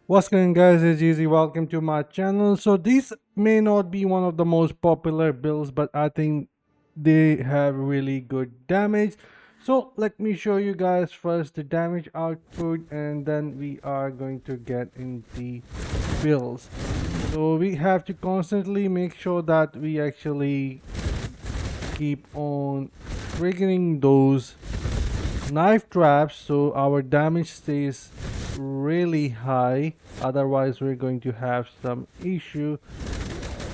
What's going on, guys? It's Easy. Welcome to my channel. So this may not be one of the most popular builds, but I think they have really good damage. So let me show you guys first the damage output, and then we are going to get in the builds. So we have to constantly make sure that we actually keep on triggering those knife traps so our damage stays really high, otherwise we're going to have some issue.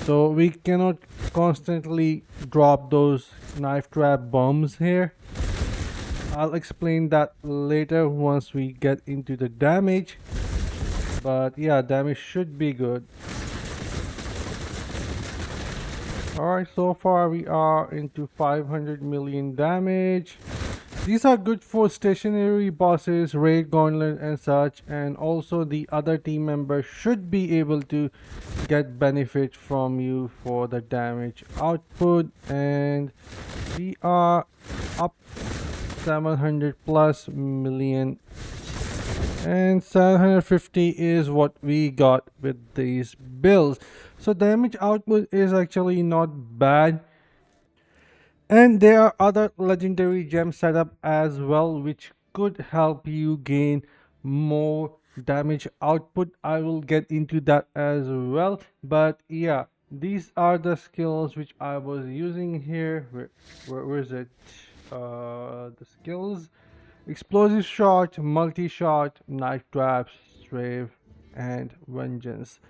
So we cannot constantly drop those knife trap bombs here. I'll explain that later once we get into the damage, but yeah, damage should be good. Alright, so far we are into 500 million damage. These are good for stationary bosses, raid gauntlet and such, and also the other team members should be able to get benefit from you for the damage output. And we are up 700 plus million, and 750 is what we got with these builds. So damage output is actually not bad, and there are other legendary gem setup as well which could help you gain more damage output. I will get into that as well, but yeah, these are the skills which I was using here. Where is it? The skills: explosive shot, multi-shot, knife traps, strafe, and vengeance.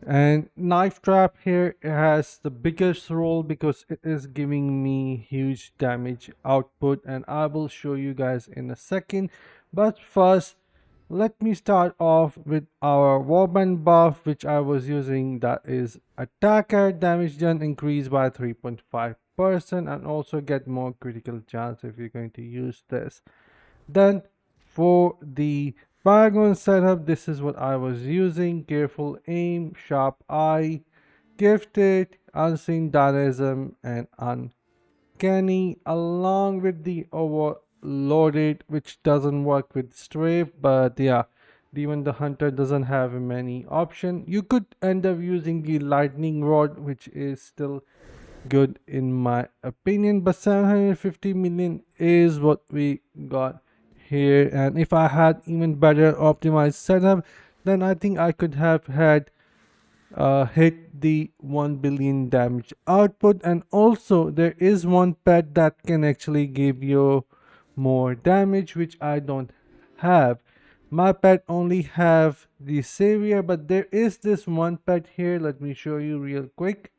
And knife trap here has the biggest role because it is giving me huge damage output, and I will show you guys in a second. But first, let me start off with our warband buff which I was using, that is attacker damage done increased by 3.5% and also get more critical chance if you're going to use this. Then for the Paragon setup, this is what I was using: careful aim, sharp eye, gifted, unseen dynamism, and uncanny, along with the overloaded, which doesn't work with strafe. But yeah, even the hunter doesn't have many option. You could end up using the lightning rod, which is still good in my opinion, but 750 million is what we got here. And if I had even better optimized setup, then I think I could have had hit the 1 billion damage output. And also there is one pet that can actually give you more damage, which I don't have. My pet only have the savior, but there is this one pet here. Let me show you real quick,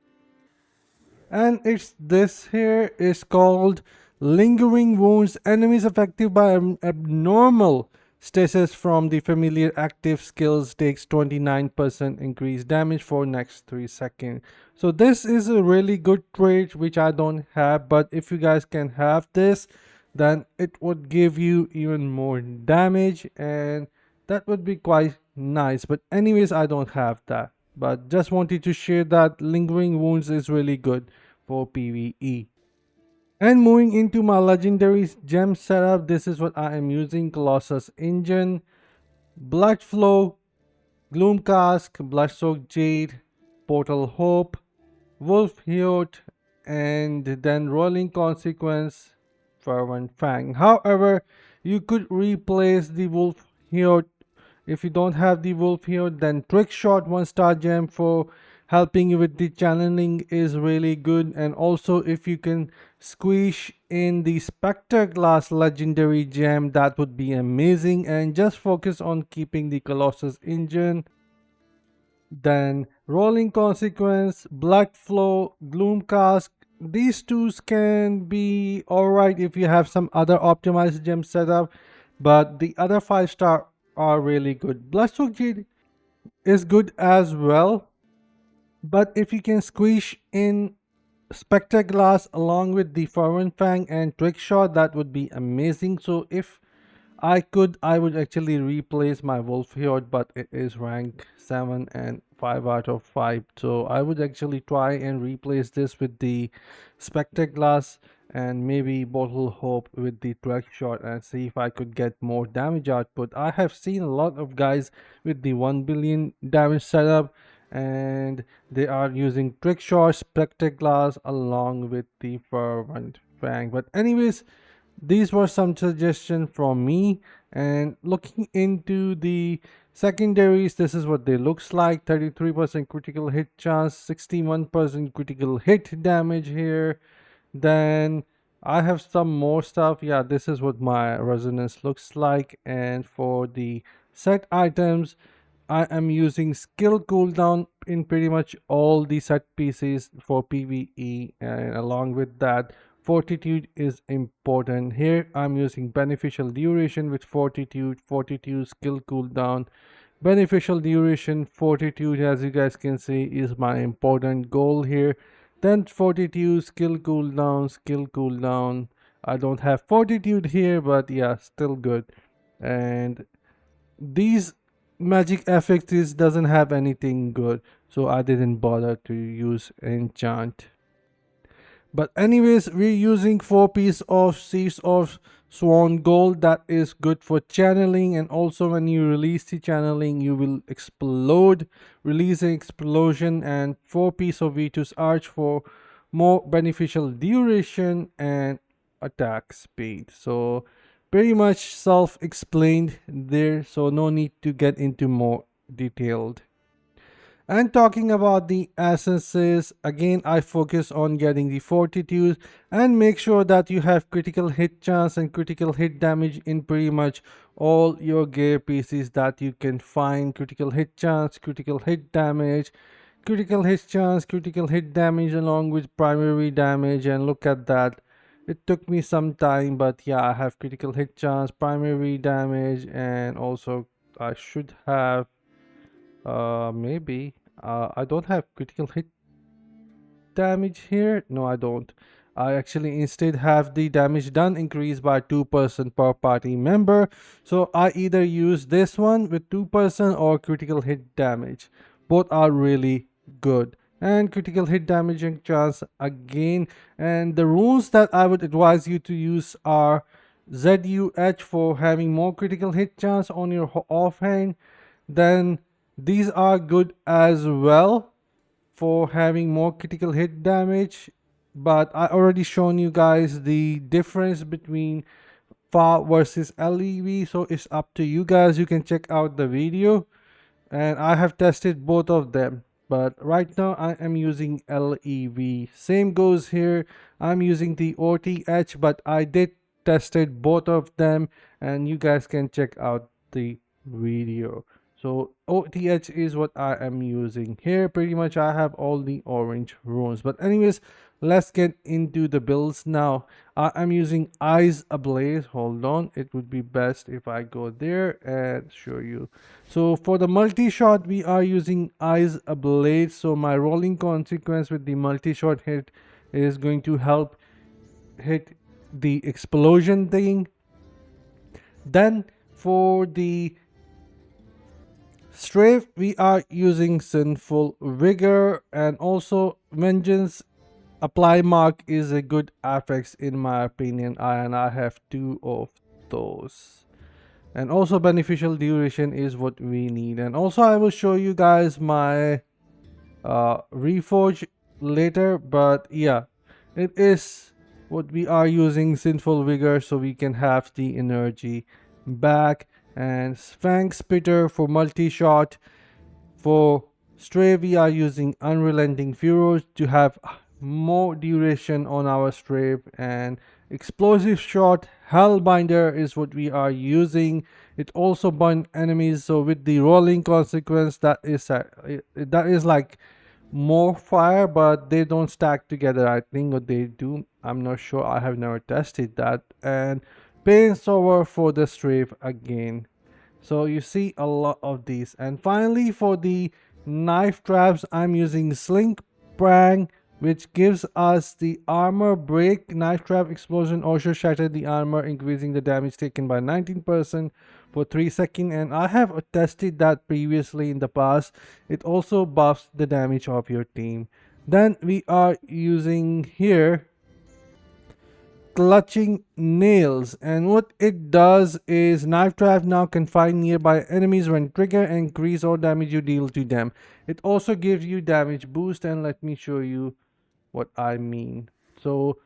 and it's this here is called lingering wounds. Enemies affected by abnormal stasis from the familiar active skills takes 29% increased damage for next 3 seconds. So this is a really good trait which I don't have, but if you guys can have this, then it would give you even more damage, and that would be quite nice. But anyways, I don't have that, but just wanted to share that lingering wounds is really good for PvE. And moving into my legendary gem setup, this is what I am using: Colossus Engine, Blood Flow, Gloom Cask, Bloodsoaked Jade, Portal Hope, Wolf Heart, and then Rolling Consequence, Fervent Fang. However, you could replace the Wolf Heart. If you don't have the Wolf Heart, then Trick Shot 1-star gem for helping you with the channeling is really good. And also if you can squish in the Spectre Glass legendary gem, that would be amazing. And just focus on keeping the Colossus Engine, then Rolling Consequence, Blood Flow, Gloom Cask. These tools can be alright if you have some other optimized gem setup, but the other 5-star are really good. Bloodsoaked Jade is good as well, but if you can squish in Spectre Glass along with the Foreign Fang and Trick Shot, that would be amazing. So if I could, I would actually replace my Wolf Horde, but it is rank 7 and 5 out of 5. So I would actually try and replace this with the Spectre Glass and maybe bottle hope with the trick shot and see if I could get more damage output. I have seen a lot of guys with the 1 billion damage setup, and they are using trick shot, spectre glass along with the fervent fang. But anyways, these were some suggestions from me, and looking into the secondaries, this is what they looks like: 33% critical hit chance, 61% critical hit damage here. Then I have some more stuff. Yeah, this is what my resonance looks like. And for the set items, I am using skill cooldown in pretty much all the set pieces for PvE, and along with that, fortitude is important. Here I'm using beneficial duration with fortitude skill cooldown. Beneficial duration, fortitude, as you guys can see, is my important goal here. Then fortitude, skill cooldown. I don't have fortitude here, but yeah, still good. And these magic effects doesn't have anything good, so I didn't bother to use enchant. But anyways, we're using 4 piece of Seeds of Swan Gold. That is good for channeling, and also when you release the channeling, you will explode, release an explosion, and 4 piece of Vitus Arch for more beneficial duration and attack speed. So pretty much self-explained there, so no need to get into more detailed. And talking about the essences, again I focus on getting the fortitude and make sure that you have critical hit chance and critical hit damage in pretty much all your gear pieces that you can find. Critical hit chance, critical hit damage, critical hit chance, critical hit damage along with primary damage. And look at that, it took me some time, but yeah, I have critical hit chance, primary damage, and also I should have maybe. I don't have critical hit damage here. No, I don't. I actually instead have the damage done increased by 2% per party member. So I either use this one with 2% or critical hit damage. Both are really good. And critical hit damage and chance again. And the rules that I would advise you to use are ZUH for having more critical hit chance on your offhand. Then these are good as well for having more critical hit damage, but I already shown you guys the difference between FA versus LEV, so it's up to you guys. You can check out the video, and I have tested both of them, but right now I am using LEV. Same goes here, I'm using the OTH, but I did tested both of them, and you guys can check out the video. So OTH is what I am using here. Pretty much I have all the orange runes. But anyways, let's get into the builds now. I am using Eyes Ablaze. Hold on, it would be best if I go there and show you. So for the multi-shot, we are using Eyes Ablaze. So my rolling consequence with the multi-shot hit is going to help hit the explosion thing. Then for the Strafe, we are using Sinful Vigor, and also Vengeance Apply Mark is a good affix in my opinion, and I have 2 of those. And also beneficial duration is what we need. And also I will show you guys my Reforge later, but yeah, it is what we are using Sinful Vigor so we can have the energy back. And Fang Spitter for multi-shot. For Stray, we are using Unrelenting Fury to have more duration on our Stray. And Explosive Shot Hellbinder is what we are using. It also burn enemies, so with the rolling consequence, that is like more fire, but they don't stack together, I think, or they do, I'm not sure, I have never tested that. And Pain Sour for the Strafe again. So you see a lot of these. And finally, for the knife traps, I'm using Slink Prang, which gives us the armor break. Knife trap explosion also shattered the armor, increasing the damage taken by 19% for 3 seconds. And I have tested that previously in the past. It also buffs the damage of your team. Then we are using here Clutching Nails, and what it does is knife trap now can find nearby enemies when trigger and increase all damage you deal to them. It also gives you damage boost, and let me show you what I mean. So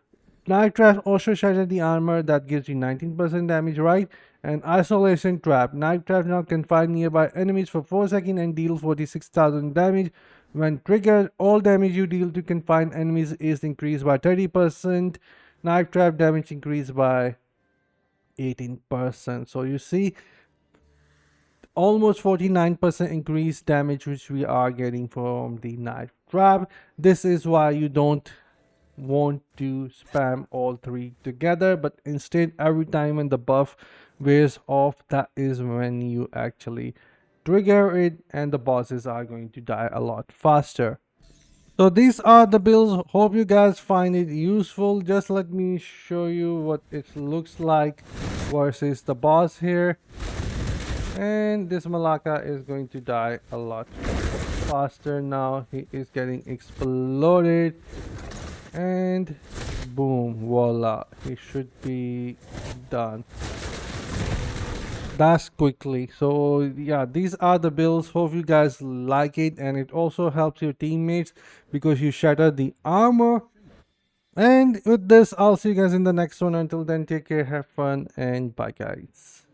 knife trap also shatter the armor, that gives you 19% damage, right? And isolation trap. Knife trap now can find nearby enemies for 4 seconds and deal 46,000 damage. When triggered, all damage you deal to confined enemies is increased by 30%. Knife trap damage increased by 18%. So you see, almost 49% increased damage which we are getting from the knife trap. This is why you don't want to spam all three together, but instead every time when the buff wears off, that is when you actually trigger it and the bosses are going to die a lot faster. So these are the builds. Hope you guys find it useful. Just let me show you what it looks like versus the boss here. And this Malaka is going to die a lot faster now. He is getting exploded. And boom, voila. He should be done. That's quickly. So yeah, these are the builds. Hope you guys like it, and it also helps your teammates because you shatter the armor. And with this, I'll see you guys in the next one. Until then, take care, have fun, and bye guys.